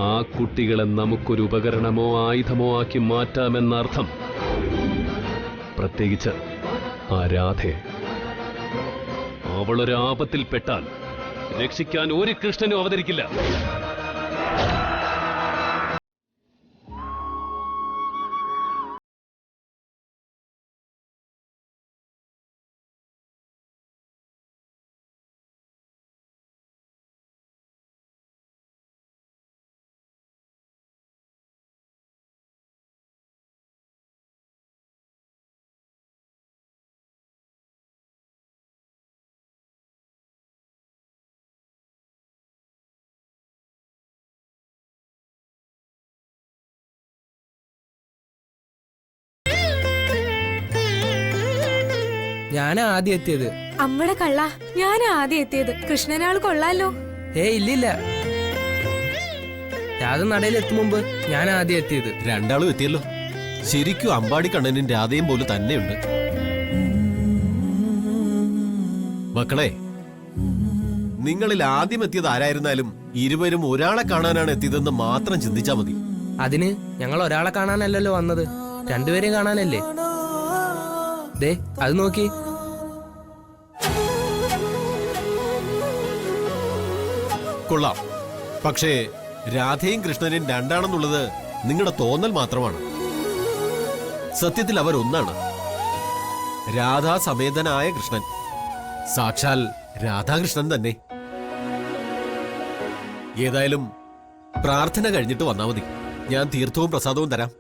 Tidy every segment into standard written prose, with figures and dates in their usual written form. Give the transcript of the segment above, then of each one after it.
ആ കുട്ടികളെ നമുക്കൊരു ഉപകരണമോ ആയുധമോ ആക്കി മാറ്റാമെന്നർത്ഥം. പ്രത്യേകിച്ച് ആ രാധെ. അവളൊരു ആപത്തിൽപ്പെട്ടാൽ രക്ഷിക്കാൻ ഒരു കൃഷ്ണനും അവതരിക്കില്ല. ഞാനാ ആദ്യം എത്തിയത്. അമ്മടെ കള്ള, ഞാനാ ആദ്യം എത്തിയത്. കൃഷ്ണനാൾ കൊള്ളാലോ. ഇല്ലില്ല, രാധ നടയിൽ എത്തും മുമ്പ് ഞാൻ ആദ്യം എത്തിയത്. രണ്ടാളും എത്തിയല്ലോ. ശരിക്കും അമ്പാടി കണ്ണനും രാധയും പോലെ തന്നെയുണ്ട്. മക്കളെ, നിങ്ങളിൽ ആദ്യം എത്തിയത് ആരായിരുന്നാലും ഇരുവരും ഒരാളെ കാണാനാണ് എത്തിയതെന്ന് മാത്രം ചിന്തിച്ചാ മതി. അതിന് ഞങ്ങൾ ഒരാളെ കാണാനല്ലല്ലോ വന്നത്, രണ്ടുപേരെയും കാണാനല്ലേ. ദേ അത് നോക്കി. കൊള്ളാം. പക്ഷേ രാധയും കൃഷ്ണനും രണ്ടാണെന്നുള്ളത് നിങ്ങളുടെ തോന്നൽ മാത്രമാണ്. സത്യത്തിൽ അവർ ഒന്നാണ്. രാധാസമേതനായ കൃഷ്ണൻ സാക്ഷാൽ രാധാകൃഷ്ണൻ തന്നെ. ഏതായാലും പ്രാർത്ഥന കഴിഞ്ഞിട്ട് വന്നാ മതി. ഞാൻ തീർത്ഥവും പ്രസാദവും തരാം.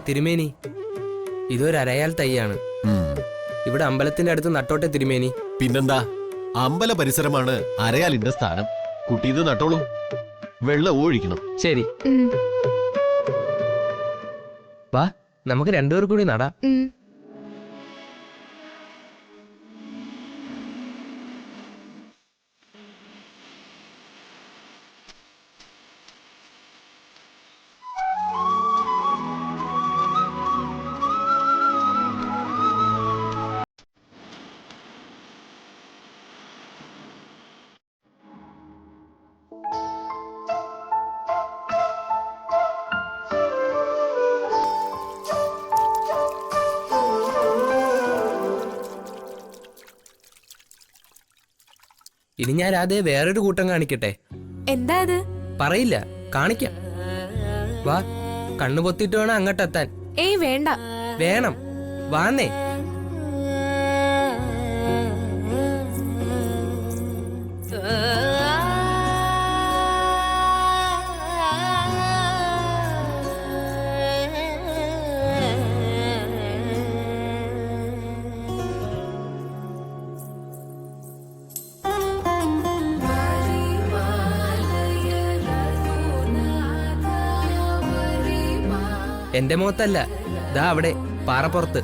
തിരുമേനി, ഇതൊരു അരയാൽ തൈയാണ്. ഇവിടെ അമ്പലത്തിന്റെ അടുത്ത് നട്ടോട്ടെ തിരുമേനി. പിന്നെന്താ, അമ്പല പരിസരമാണ് അരയാലിന്റെ സ്ഥാനം. കുട്ടി ഇത് നട്ടോളൂ. വെള്ളം ഒഴിക്കണം. ശരി, വാ നമുക്ക് രണ്ടുപേർ കൂടി നടാം. ഇനി ഞാൻ രാധയെ വേറൊരു കൂട്ടം കാണിക്കട്ടെ. എന്താ അത്? പറയില്ല, കാണിക്കാം. വാ, കണ്ണു പൊത്തിട്ട് വേണം അങ്ങോട്ടെത്താൻ. വേണ്ട. വേണം, വാന്നേ. എന്റെ മുഖത്തല്ല, ദാ അവിടെ പാറപ്പുറത്ത്.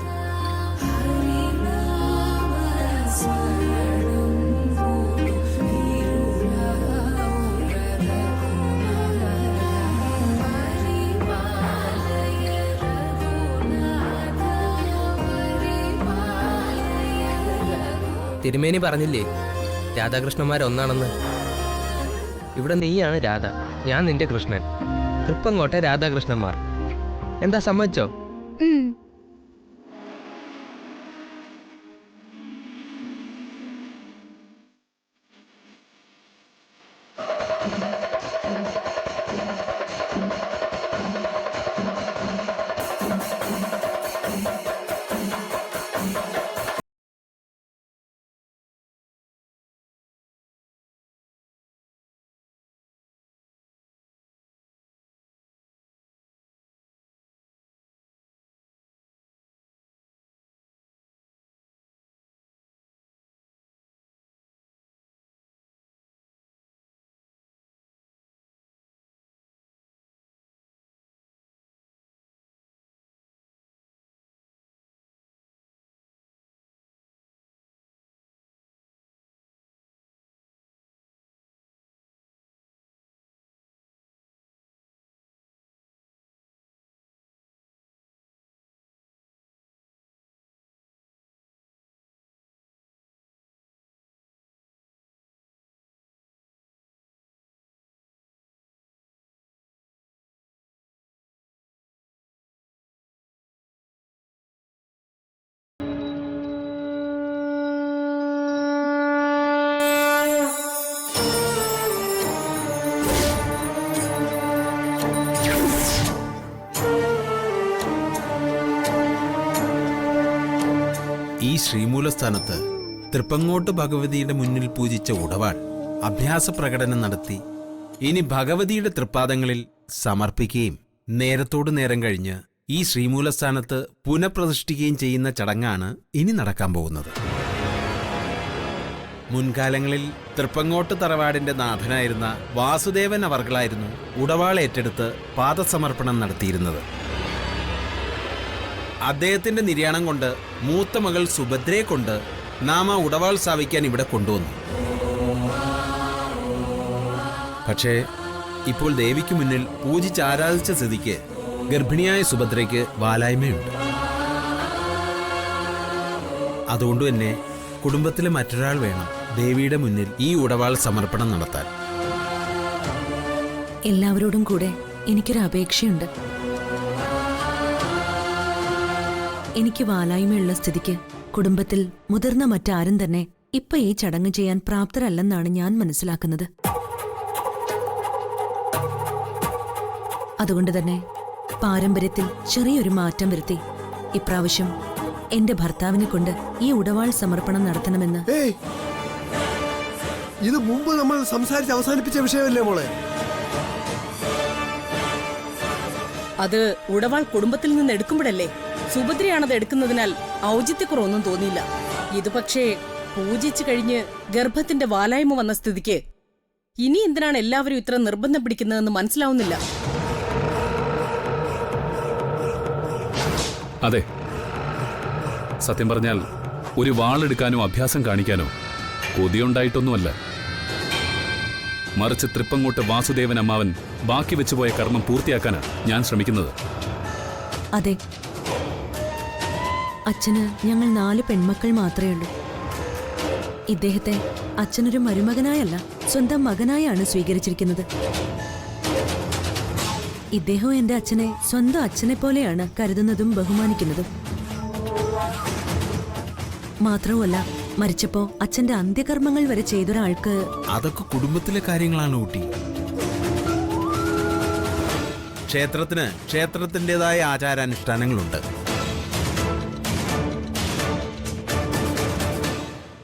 തിരുമേനി പറഞ്ഞില്ലേ രാധാകൃഷ്ണന്മാരൊന്നാണെന്ന്. ഇവിടെ നീയാണ് രാധ, ഞാൻ നിന്റെ കൃഷ്ണൻ. തൃപ്പങ്ങോട്ടെ രാധാകൃഷ്ണന്മാർ. എന്താ, സമ്മതിച്ചോ? ശ്രീമൂലസ്ഥാനത്ത് തൃപ്പങ്ങോട്ട് ഭഗവതിയുടെ മുന്നിൽ പൂജിച്ച ഉടവാൾ അഭ്യാസ പ്രകടനം നടത്തി ഇനി ഭഗവതിയുടെ തൃപ്പാദങ്ങളിൽ സമർപ്പിക്കുകയും നേരത്തോട് നേരം കഴിഞ്ഞ് ഈ ശ്രീമൂലസ്ഥാനത്ത് പുനഃപ്രതിഷ്ഠിക്കുകയും ചെയ്യുന്ന ചടങ്ങാണ് ഇനി നടക്കാൻ പോകുന്നത്. മുൻകാലങ്ങളിൽ തൃപ്പങ്ങോട്ട് തറവാടിന്റെ നാഥനായിരുന്ന വാസുദേവൻ അവർകളായിരുന്നു ഉടവാൾ ഏറ്റെടുത്ത് പാദസമർപ്പണം നടത്തിയിരുന്നത്. അദ്ദേഹത്തിന്റെ നിര്യാണം കൊണ്ട് മൂത്ത മകൾ സുഭദ്രയെ കൊണ്ട് നാം ആ ഉടവാൾ സ്ഥാപിക്കാൻ ഇവിടെ കൊണ്ടുവന്നു. പക്ഷേ ഇപ്പോൾ ദേവിക്ക് മുന്നിൽ പൂജിച്ച് ആരാധിച്ച സ്ഥിതിക്ക് ഗർഭിണിയായ സുഭദ്രയ്ക്ക് വാലായ്മയുണ്ട്. അതുകൊണ്ട് തന്നെ കുടുംബത്തിലെ മറ്റൊരാൾ വേണം ദേവിയുടെ മുന്നിൽ ഈ ഉടവാൾ സമർപ്പണം നടത്താൻ. എല്ലാവരോടും കൂടെ എനിക്കൊരു അപേക്ഷയുണ്ട്. എനിക്ക് വാലായ്മയുള്ള സ്ഥിതിക്ക് കുടുംബത്തിൽ മുതിർന്ന മറ്റാരും തന്നെ ഇപ്പൊ ഈ ചടങ്ങ് ചെയ്യാൻ പ്രാപ്തരല്ലെന്നാണ് ഞാൻ മനസ്സിലാക്കുന്നത്. അതുകൊണ്ട് തന്നെ പാരമ്പര്യത്തിൽ ചെറിയൊരു മാറ്റം വരുത്തി ഇപ്രാവശ്യം എന്റെ ഭർത്താവിനെ കൊണ്ട് ഈ ഉടവാൾ സമർപ്പണം നടത്തണമെന്ന്. ഇത് മുമ്പ് നമ്മൾ സംസാരിച്ച് അവസാനിപ്പിച്ച വിഷയമല്ലേ മോളെ? അത് ഉടവാൾ കുടുംബത്തിൽ നിന്ന് എടുക്കുമ്പോഴല്ലേ. സുഭദ്രയാണത് എടുക്കുന്നതിനാൽ ഔചിത്യക്കുറവൊന്നും തോന്നിയില്ല. ഇത് പക്ഷേ പൂജിച്ചു കഴിഞ്ഞ് ഗർഭത്തിന്റെ വാലായ്മ വന്ന സ്ഥിതിക്ക് ഇനി എന്തിനാണ് എല്ലാവരും ഇത്ര നിർബന്ധം പിടിക്കുന്നതെന്ന് മനസ്സിലാവുന്നില്ല. അതെ, സത്യം പറഞ്ഞാൽ ഒരു വാളെടുക്കാനോ അഭ്യാസം കാണിക്കാനോ കൊതിയുണ്ടായിട്ടൊന്നുമല്ല. മറിച്ച് തൃപ്പങ്ങോട്ട് വാസുദേവൻ അമ്മാവൻ ബാക്കി വെച്ചുപോയ കർമ്മം പൂർത്തിയാക്കാനാണ് ഞാൻ ശ്രമിക്കുന്നത്. അതെ, അച്ഛന് ഞങ്ങൾ 4 പെൺമക്കൾ മാത്രമേ ഉള്ളൂ. ഇദ്ദേഹത്തെ അച്ഛനൊരു മരുമകനായല്ല, സ്വന്തം മകനായാണ് സ്വീകരിച്ചിരിക്കുന്നത്. ഇദ്ദേഹം എന്റെ അച്ഛനെ സ്വന്തം അച്ഛനെ പോലെയാണ് കരുതുന്നതും ബഹുമാനിക്കുന്നതും. മാത്രവുമല്ല, മരിച്ചപ്പോ അച്ഛന്റെ അന്ത്യകർമ്മങ്ങൾ വരെ ചെയ്തൊരാൾക്ക്. അതൊക്കെ കുടുംബത്തിലെ കാര്യങ്ങളാണ് ഊട്ടി. ക്ഷേത്രത്തിന് ക്ഷേത്രത്തിൻ്റെതായ ആചാരാനുഷ്ഠാനങ്ങളുണ്ട്.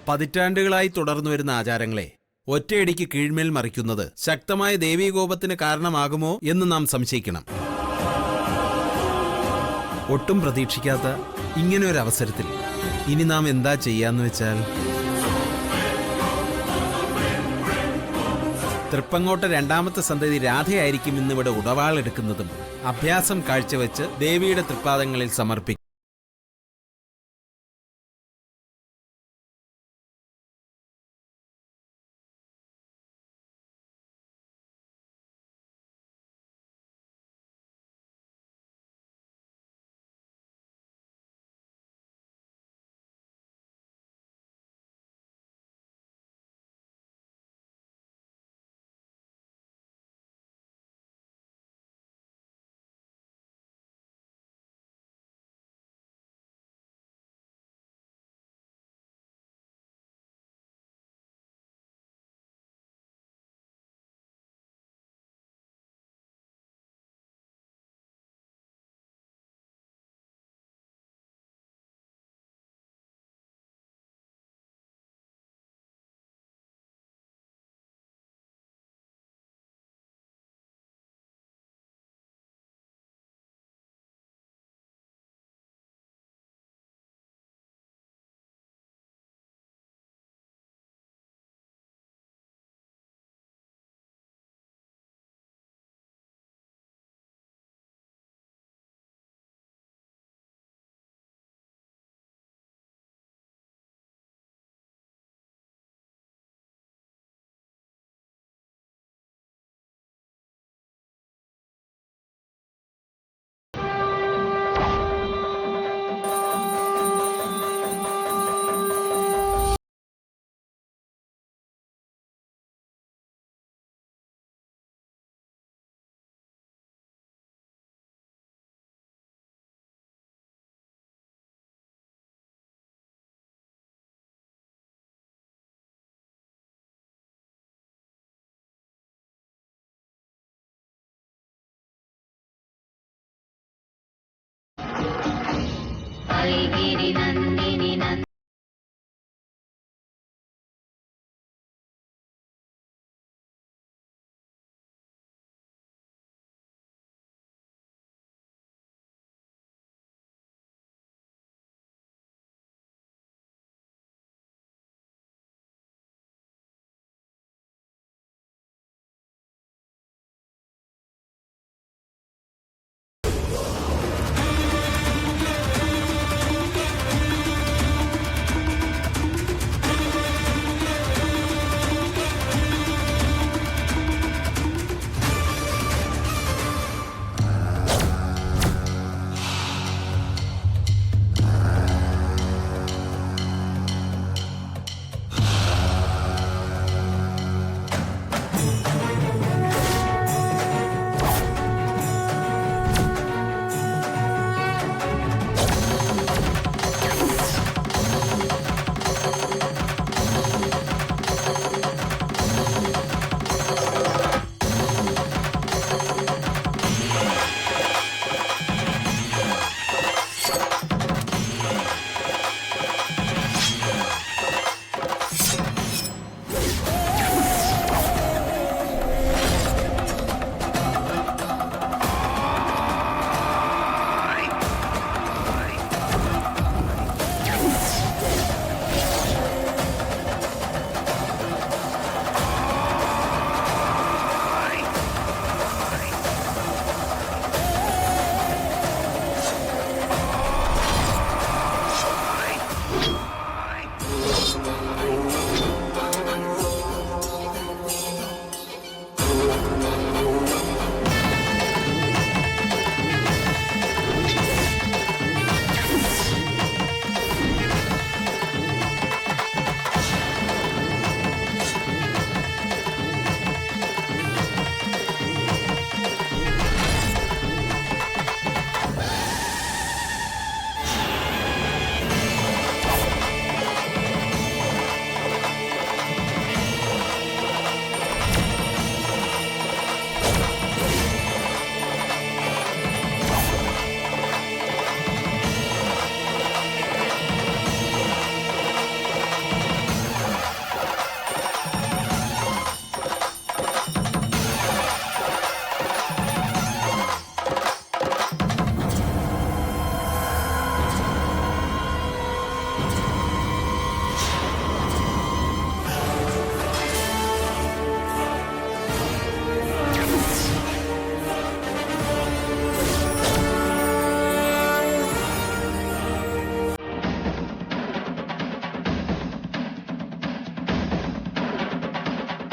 പതിറ്റാണ്ടുകളായി തുടർന്നു വരുന്ന ആചാരങ്ങളെ ഒറ്റയടിക്ക് കീഴ്മേൽ മറിക്കുന്നത് ശക്തമായ ദേവീകോപത്തിന് കാരണമാകുമോ എന്ന് നാം സംശയിക്കണം. ഒട്ടും പ്രതീക്ഷിക്കാത്ത ഇങ്ങനെ ഒരു അവസരത്തിൽ ഇനി നാം എന്താ ചെയ്യാന്ന് വെച്ചാൽ, തൃപ്പങ്ങോട്ട് 2ാമത്തെ സന്തതി രാധയായിരിക്കും ഇന്നിവിടെ ഉടവാളെടുക്കുന്നതും അഭ്യാസം കാഴ്ചവെച്ച് ദേവിയുടെ തൃപ്പാദങ്ങളിൽ സമർപ്പിക്കും.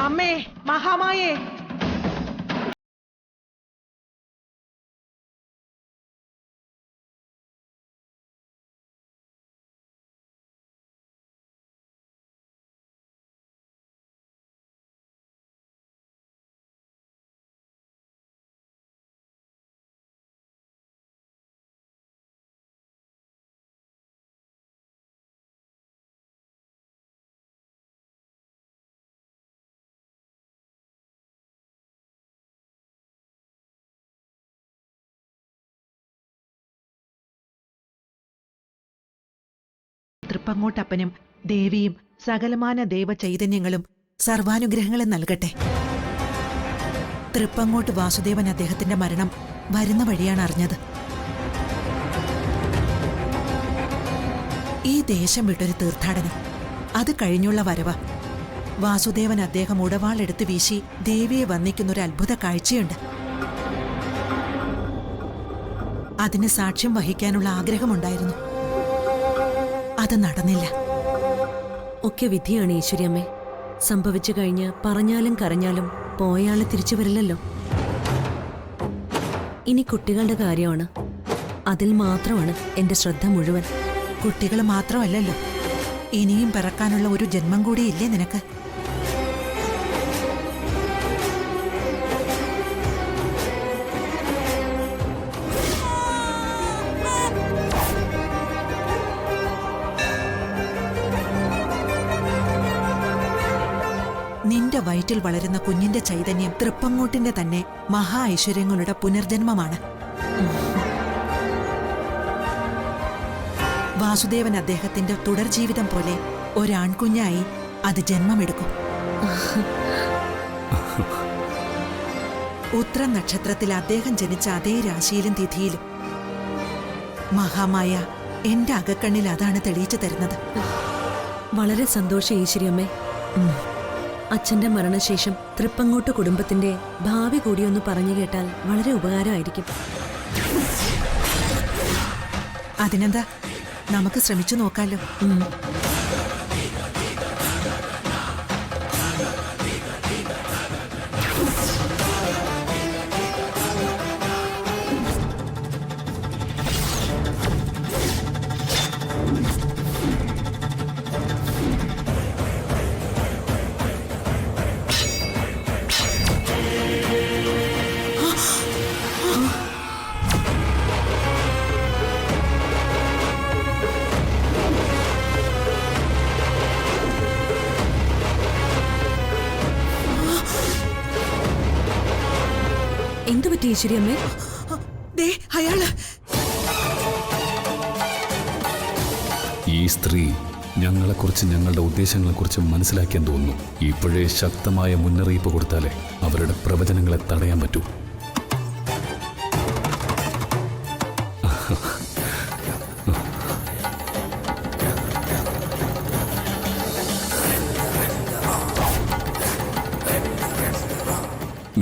അമ്മേ, മഹാമായേ. തൃപ്പങ്ങോട്ടപ്പനും ദേവിയും സകലമാന ദേവ ചൈതന്യങ്ങളും സർവാനുഗ്രഹങ്ങളും നൽകട്ടെ. തൃപ്പങ്ങോട്ട് വാസുദേവൻ അദ്ദേഹത്തിന്റെ മരണം വരുന്ന വഴിയാണ് അറിഞ്ഞത്. ഈ ദേശം വിട്ടൊരു തീർത്ഥാടനം, അത് കഴിഞ്ഞുള്ള വരവ്. വാസുദേവൻ അദ്ദേഹം ഉടവാളെടുത്ത് വീശി ദേവിയെ വന്ദിക്കുന്നൊരു അത്ഭുത കാഴ്ചയുണ്ട്. അതിന് സാക്ഷ്യം വഹിക്കാനുള്ള ആഗ്രഹമുണ്ടായിരുന്നു. അത് നടന്നില്ല. ഒക്കെ വിധിയാണ് ഈശ്വരിയമ്മേ. സംഭവിച്ചു കഴിഞ്ഞ് പറഞ്ഞാലും കരഞ്ഞാലും പോയാള് തിരിച്ചു വരില്ലല്ലോ. ഇനി കുട്ടികളുടെ കാര്യമാണ്. അതിൽ മാത്രമാണ് എന്റെ ശ്രദ്ധ മുഴുവൻ. കുട്ടികൾ മാത്രമല്ലല്ലോ, ഇനിയും പിറക്കാനുള്ള ഒരു ജന്മം കൂടിയില്ലേ നിനക്ക്? നിന്റെ വയറ്റിൽ വളരുന്ന കുഞ്ഞിന്റെ ചൈതന്യം തൃപ്പങ്ങോട്ടിന്റെ തന്നെ മഹാ ഐശ്വര്യങ്ങളുടെ പുനർജന്മമാണ്. വാസുദേവൻ അദ്ദേഹത്തിന്റെ തുടർജീവിതം പോലെ ഒരാൺകുഞ്ഞായി അത് ജന്മമെടുക്കും. ഉത്ര നക്ഷത്രത്തിൽ അദ്ദേഹം ജനിച്ച അതേ രാശിയിലും തിഥിയിലും. മഹാമായ എന്റെ അകക്കണ്ണിൽ അതാണ് തെളിയിച്ചു തരുന്നത്. വളരെ സന്തോഷം ഈശ്വരിയമ്മേ. അച്ഛന്റെ മരണശേഷം തൃപ്പങ്ങോട്ട് കുടുംബത്തിന്റെ ഭാവി കൂടിയൊന്ന് പറഞ്ഞു കേട്ടാൽ വളരെ ഉപകാരമായിരിക്കും. അതിനെന്താ, നമുക്ക് ശ്രമിച്ചു നോക്കാലോ. എന്തു പറ്റി ഈശ്വരിയമ്മേ? അയാള് ഈ സ്ത്രീ ഞങ്ങളെക്കുറിച്ച് ഞങ്ങളുടെ ഉദ്ദേശങ്ങളെക്കുറിച്ച് മനസ്സിലാക്കിയെന്ന് തോന്നുന്നു. ഇപ്പോഴേ ശക്തമായ മുന്നറിയിപ്പ് കൊടുത്താലേ അവരുടെ പ്രവചനങ്ങളെ തടയാൻ പറ്റൂ.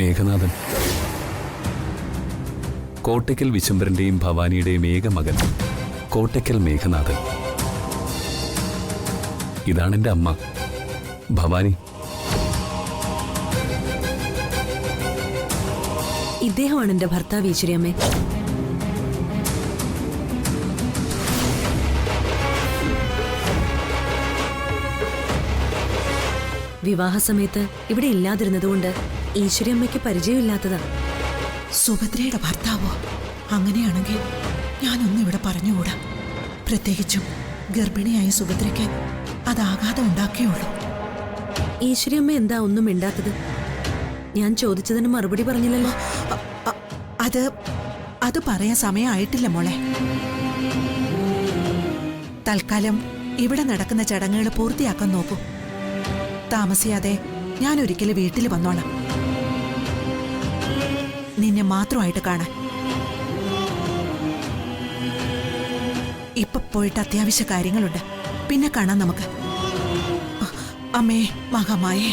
മേഘനാഥൻ, കോട്ടയ്ക്കൽ വിശംബരന്റെയും ഭവാനിയുടെയും ഏക മകൻ കോട്ടയ്ക്കൽ മേഘനാഥൻ. ഇതാണെന്റെ അമ്മ ഭവാനി. ഇദ്ദേഹമാണ് എന്റെ ഭർത്താവ് ഈശ്വരിയമ്മേ. വിവാഹസമയത്ത് ഇവിടെ ഇല്ലാതിരുന്നതുകൊണ്ട് ഈശ്വരിയമ്മയ്ക്ക് പരിചയമില്ലാത്തതാ. സുഭദ്രയുടെ ഭർത്താവോ? അങ്ങനെയാണെങ്കിൽ ഞാനൊന്നും ഇവിടെ പറഞ്ഞുകൂടാ. പ്രത്യേകിച്ചും ഗർഭിണിയായ സുഭദ്രയ്ക്ക് അത് ആഘാതം ഉണ്ടാക്കിയുള്ളൂ. ഈശ്വരിയമ്മ എന്താ ഒന്നും മിണ്ടാത്തത്? ഞാൻ ചോദിച്ചതിന് മറുപടി പറഞ്ഞില്ലല്ലോ. അത് പറയാൻ സമയമായിട്ടില്ല മോളെ. തൽക്കാലം ഇവിടെ നടക്കുന്ന ചടങ്ങുകൾ പൂർത്തിയാക്കാൻ നോക്കൂ. താമസിയാതെ ഞാൻ ഒരിക്കലും വീട്ടിൽ വന്നോളാം, നിന്നെ മാത്രമായിട്ട് കാണാൻ. ഇപ്പൊ പോയിട്ട് അത്യാവശ്യ കാര്യങ്ങളുണ്ട്, പിന്നെ കാണാം നമുക്ക്. അമ്മേ മഹാമായേ.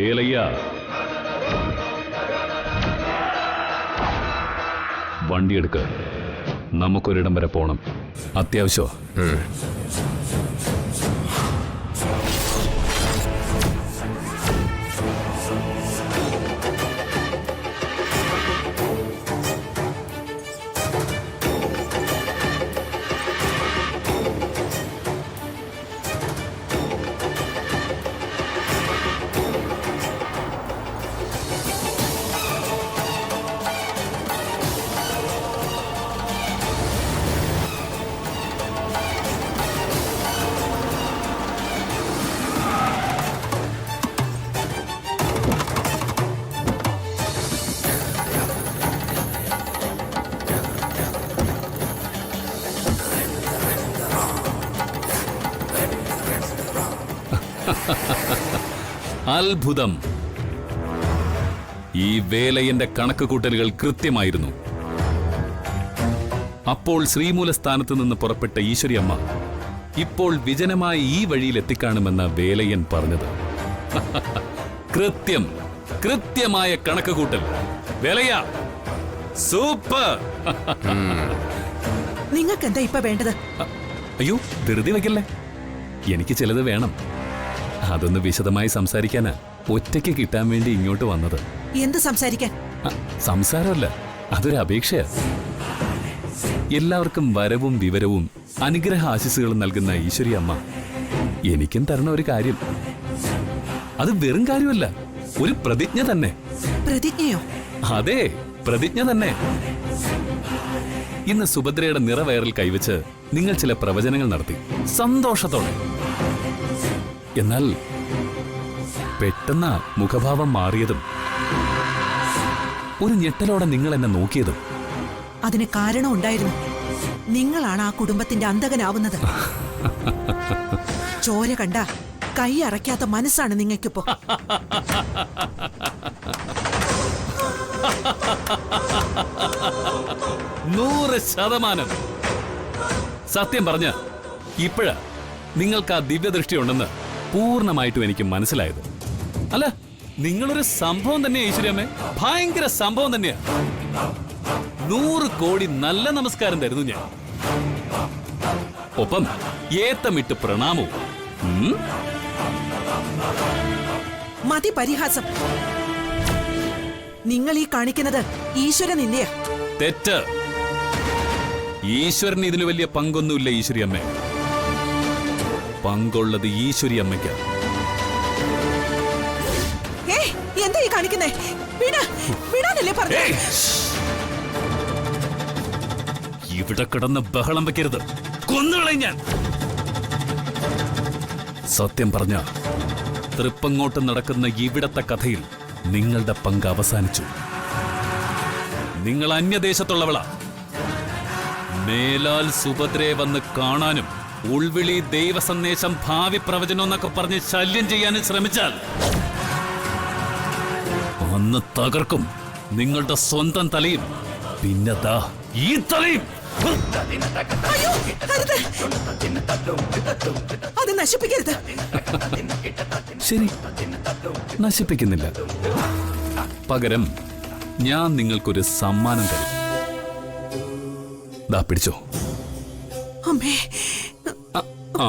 വേലയ്യ, വണ്ടിയെടുക്ക്. നമുക്കൊരിടം വരെ പോണം. അത്യാവശ്യമാ. അത്ഭുതം. ഈ വേലയന്റെ കണക്കുകൂട്ടലുകൾ കൃത്യമായിരുന്നു. അപ്പോൾ ശ്രീമൂലസ്ഥാനത്ത് നിന്ന് പുറപ്പെട്ട ഈശ്വരിയമ്മ ഇപ്പോൾ വിജനമായ ഈ വഴിയിൽ എത്തിക്കാണുമെന്ന വേലയൻ പറഞ്ഞത്. കൃത്യമായ കണക്കുകൂട്ടൽ. വേലയ്യ, സൂപ്പർ. നിങ്ങൾക്ക് എന്താ ഇപ്പൊ വേണ്ടത്? അയ്യോ, ധൃതി വയ്ക്കല്ലേ. എനിക്ക് ചിലത് വേണം. അതൊന്ന് വിശദമായി സംസാരിക്കാനാ ഒറ്റയ്ക്ക് കിട്ടാൻ വേണ്ടി ഇങ്ങോട്ട് വന്നത്. എന്ത് സംസാരിക്കാൻ? സംസാരമല്ല, അതൊരു അപേക്ഷയാ. എല്ലാവർക്കും വരവും വിവരവും അനുഗ്രഹ ആശിസുകളും നൽകുന്ന ഈശ്വരി അമ്മ എനിക്കും തരണ ഒരു കാര്യം. അത് വെറും കാര്യമല്ല, ഒരു പ്രതിജ്ഞ തന്നെ. പ്രതിജ്ഞയോ? അതെ, പ്രതിജ്ഞ തന്നെ. ഇന്ന് സുഭദ്രയുടെ നിറവയറിൽ കൈവച്ച് നിങ്ങൾ ചില പ്രവചനങ്ങൾ നടത്തി, സന്തോഷത്തോടെ. എന്നാൽ പെട്ടെന്ന് മുഖഭാവം മാറിയതും ഒരു ഞെട്ടലോടെ നിങ്ങൾ എന്നെ നോക്കിയതും. അതിന് കാരണം ഉണ്ടായിരുന്നു. നിങ്ങളാണ് ആ കുടുംബത്തിന്റെ അന്തകനാവുന്നത്. ചോര കണ്ട കൈ അറയ്ക്കാത്ത മനസ്സാണ് നിങ്ങൾക്കിപ്പോ. 100%. സത്യം പറഞ്ഞ ഇപ്പോഴാ നിങ്ങൾക്ക് ആ ദിവ്യദൃഷ്ടി ഉണ്ടെന്ന് പൂർണ്ണമായിട്ടും എനിക്ക് മനസ്സിലായത്. അല്ല, നിങ്ങളൊരു സംഭവം തന്നെയാ ഈശ്വരിയമ്മേ, ഭയങ്കര സംഭവം തന്നെയാ. 100 കോടി നല്ല നമസ്കാരം തരുന്നു ഞാൻ. ഒപ്പം ഏത്തമിട്ട് പ്രണാമവും. മതി പരിഹാസം. നിങ്ങൾ ഈ കാണിക്കുന്നത് ഈശ്വര നിന്ദയാ. തെറ്റ്. ഈശ്വരന് ഇതിന് വലിയ പങ്കൊന്നുമില്ല ഈശ്വരിയമ്മേ. പങ്കുള്ളത് ഈശ്വരിയമ്മയ്ക്ക്. എന്താ ഈ കാണിക്കുന്നേ? വിടാനല്ലേ പറഞ്ഞേ? ഇവിടെ കിടന്ന് ബഹളം വെക്കരുത്, കൊന്നുകളയും ഞാൻ. സത്യം പറഞ്ഞ തൃപ്പങ്ങോട്ട് നടക്കുന്ന ഇവിടത്തെ കഥയിൽ നിങ്ങളുടെ പങ്ക് അവസാനിച്ചു. നിങ്ങൾ അന്യദേശത്തുള്ളവളാ. മേലാൽ സുഭദ്രയെ വന്ന് കാണാനും ഉൾവിളി, ദൈവ സന്ദേശം, ഭാവി പ്രവചനം എന്നൊക്കെ പറഞ്ഞ് ശല്യം ചെയ്യാനും ശ്രമിച്ചാൽ അന്ന് തകർക്കും നിങ്ങളുടെ സ്വന്തം തലയും, പിന്നെ ദാ ഈ തലയും. അത് നശിപ്പിക്കരുത്. ശരി, നശിപ്പിക്കുന്നില്ല. പകരം ഞാൻ നിങ്ങൾക്കൊരു സമ്മാനം തരും. ദാ പിടിച്ചോ. അമ്മേ. ആ,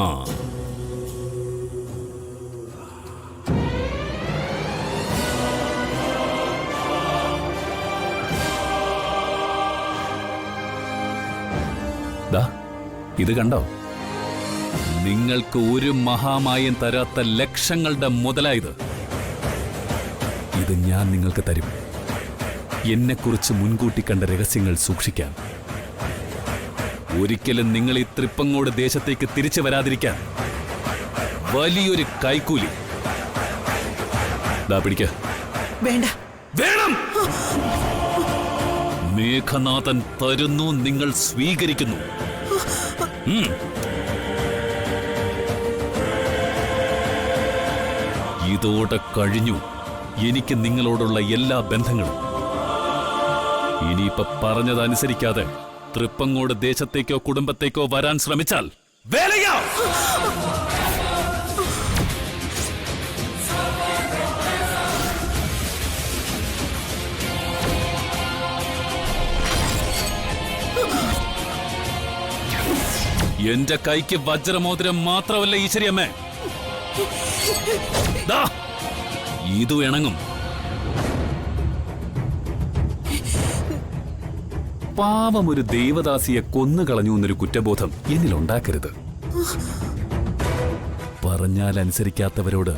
ദാ ഇത് കണ്ടോ? നിങ്ങൾക്ക് ഒരു മഹാമായം തരാത്ത ലക്ഷങ്ങളുടെ മുതലായത്. ഇത് ഞാൻ നിങ്ങൾക്ക് തരും. എന്നെക്കുറിച്ച് മുൻകൂട്ടി കണ്ട രഹസ്യങ്ങൾ സൂക്ഷിക്കാൻ. ഒരിക്കലും നിങ്ങൾ ഈ തൃപ്പങ്ങോട് ദേശത്തേക്ക് തിരിച്ചു വരാതിരിക്കാൻ വലിയൊരു കൈക്കൂലി. ദാ പിടിക്ക. വേണ്ട. വേണം. മേഘനാഥൻ തരുന്നു, നിങ്ങൾ സ്വീകരിക്കുന്നു. ഇതോടെ കഴിഞ്ഞു എനിക്ക് നിങ്ങളോടുള്ള എല്ലാ ബന്ധങ്ങളും. ഇനിയിപ്പോ പറഞ്ഞതനുസരിക്കാതെ തൃപ്പങ്ങോട് ദേശത്തേക്കോ കുടുംബത്തേക്കോ വരാൻ ശ്രമിച്ചാൽ വേലയ്യ! എന്റെ കൈക്ക് വജ്രമോതിരം മാത്രമല്ല ഈശ്വരിയമ്മേ, ദാ, ഇതു ഇണങ്ങും. പാവം ഒരു ദേവദാസിയെ കൊന്നുകളഞ്ഞു എന്നൊരു കുറ്റബോധം എന്നിലുണ്ടാക്കരുത്. പറഞ്ഞാൽ അനുസരിക്കാത്തവരോട്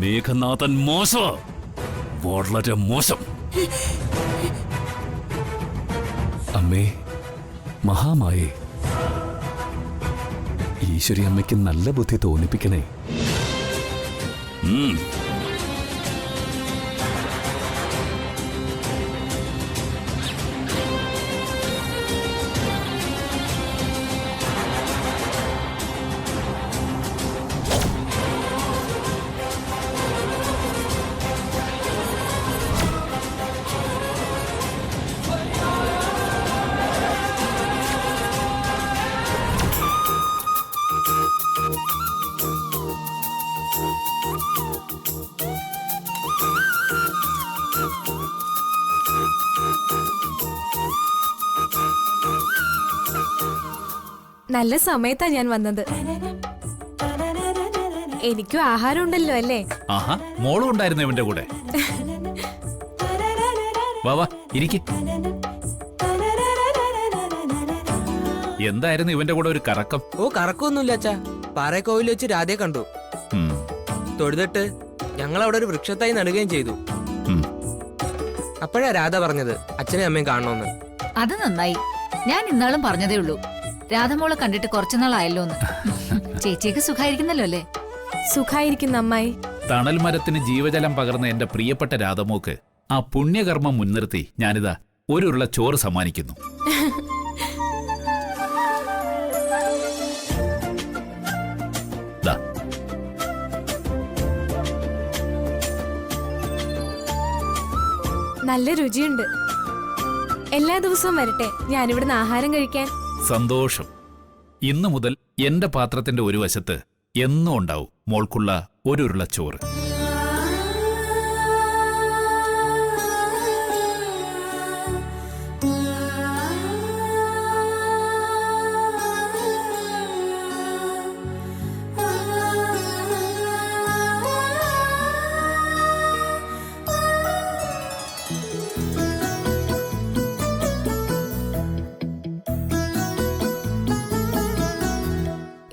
മേഘനാഥൻ മോശം, വളരെ മോശം. അമ്മേ, മഹാമായേ, ഈശ്വരി അമ്മയ്ക്ക് നല്ല ബുദ്ധി തോന്നിപ്പിക്കണേ. നല്ല സമയത്താ ഞാൻ വന്നത്. എനിക്കും ആഹാരം ഉണ്ടല്ലോ അല്ലേ? ആഹാ, മോളും ഉണ്ടായിരുന്നു ഇവന്റെ കൂടെ. വാ വാ, ഇരിക്ക്. എന്തായിരുന്നു ഇവന്റെ കൂടെ ഒരു കറക്കം? ഓ, കറക്കൊന്നുമില്ല അച്ഛാ. പാറക്കോവിൽ വെച്ച് രാധയെ കണ്ടു. തൊഴുതിട്ട് ഞങ്ങൾ അവിടെ ഒരു വൃക്ഷത്തായി നടുകയും ചെയ്തു. അപ്പോഴാ രാധ പറഞ്ഞത് അച്ഛനെയും അമ്മയും കാണണമെന്ന്. അത് നന്നായി. ഞാൻ ഇന്നാളും പറഞ്ഞതേ ഉള്ളൂ, രാധമോളെ കണ്ടിട്ട് കുറച്ചുനാളായല്ലോന്ന്. ചേച്ചിയൊക്കെ സുഖായിരിക്കുന്നല്ലോ അല്ലേ? സുഖായിരിക്കുന്ന അമ്മായി. തണൽ മരത്തിന് ജീവജലം പകർന്ന എന്റെ പ്രിയപ്പെട്ട രാധമോക്ക് ആ പുണ്യകർമ്മം മുൻനിർത്തി ഞാനിതാ ഒരു ഉരുള ചോറ് സമ്മാനിക്കുന്നു. നല്ല രുചിയുണ്ട്. എല്ലാ ദിവസവും വരട്ടെ ഞാനിവിടുന്ന് ആഹാരം കഴിക്കാൻ. സന്തോഷം. ഇന്നു മുതൽ എന്റെ പാത്രത്തിന്റെ ഒരു വശത്ത് എന്നും ഉണ്ടാവും മോൾക്കുള്ള ഒരു ഉരുള ചോറ്.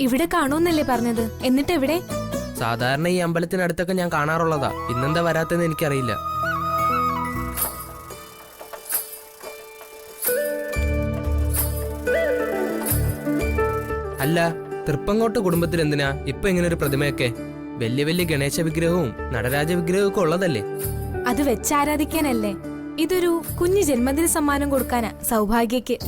ഇവിടെ കാണുമെന്നല്ലേ പറഞ്ഞത്? എന്നിട്ട് എവിടെ? സാധാരണ ഈ അമ്പലത്തിനടുത്തൊക്കെ ഞാൻ കാണാറുള്ളതാ. ഇന്നെന്താ വരാത്തെന്ന് എനിക്കറിയില്ല. അല്ല, തൃപ്പങ്ങോട്ട് കുടുംബത്തിൽ എന്തിനാ ഇപ്പൊ ഇങ്ങനെ ഒരു പ്രതിമയൊക്കെ? വലിയ വലിയ ഗണേശ വിഗ്രഹവും നടരാജ വിഗ്രഹവും ഒക്കെ ഉള്ളതല്ലേ? അത് വെച്ചാരാധിക്കാനല്ലേ? ഇതൊരു കുഞ്ഞു ജന്മദിന സമ്മാനം കൊടുക്കാനാ, സൗഭാഗ്യക്ക്.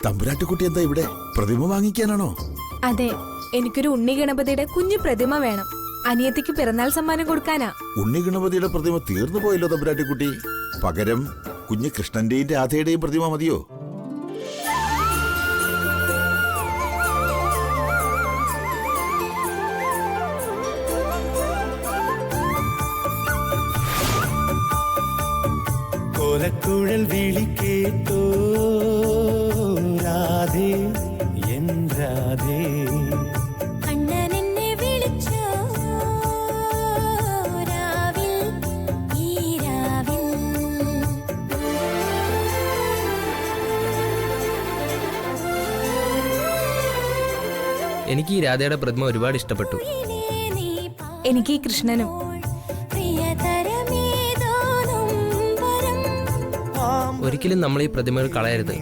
തമ്പുരാട്ടിക്കുട്ടി എന്താ ഇവിടെ? പ്രതിമ വാങ്ങിക്കാനാണോ? അതെ, എനിക്കൊരു ഉണ്ണി ഗണപതിയുടെ കുഞ്ഞു പ്രതിമ വേണം. അനിയത്തിക്ക് പിറന്നാൾ സമ്മാനം കൊടുക്കാനാ. ഉണ്ണി ഗണപതിയുടെ പ്രതിമ തീർന്നു പോയല്ലോ തമ്പുരാട്ടിക്കുട്ടി. പകരം കുഞ്ഞ് കൃഷ്ണന്റെയും രാധയുടെയും പ്രതിമ മതിയോ? കോലക്കുഴൽ വിളി കേട്ടോ രാധേ എൻ രാധേ. അണ്ണനെന്നെ വിളിച്ചോ രാവിൽ ഈ രാവിൽ. എനിക്ക് ഈ രാധയുടെ പ്രതിമ ഒരുപാട് ഇഷ്ടപ്പെട്ടു. എനിക്ക് ഈ കൃഷ്ണനും. ഒരിക്കലും നമ്മൾ ഈ പ്രതിമകൾ കളയരുത്.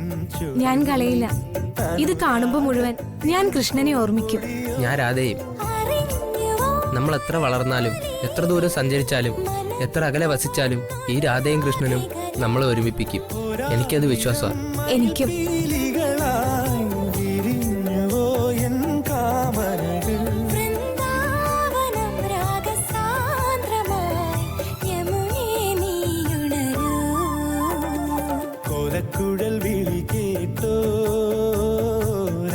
ഞാൻ കളയില്ല. ഇത് കാണുമ്പോ മുഴുവൻ ഞാൻ കൃഷ്ണനെ ഓർമ്മിക്കും. ഞാൻ രാധയും. നമ്മൾ എത്ര വളർന്നാലും, എത്ര ദൂരം സഞ്ചരിച്ചാലും, എത്ര അകലെ വസിച്ചാലും ഈ രാധയും കൃഷ്ണനും നമ്മളെ ഒരുമിപ്പിക്കും. എനിക്കത് വിശ്വാസമാണ്. എനിക്കും.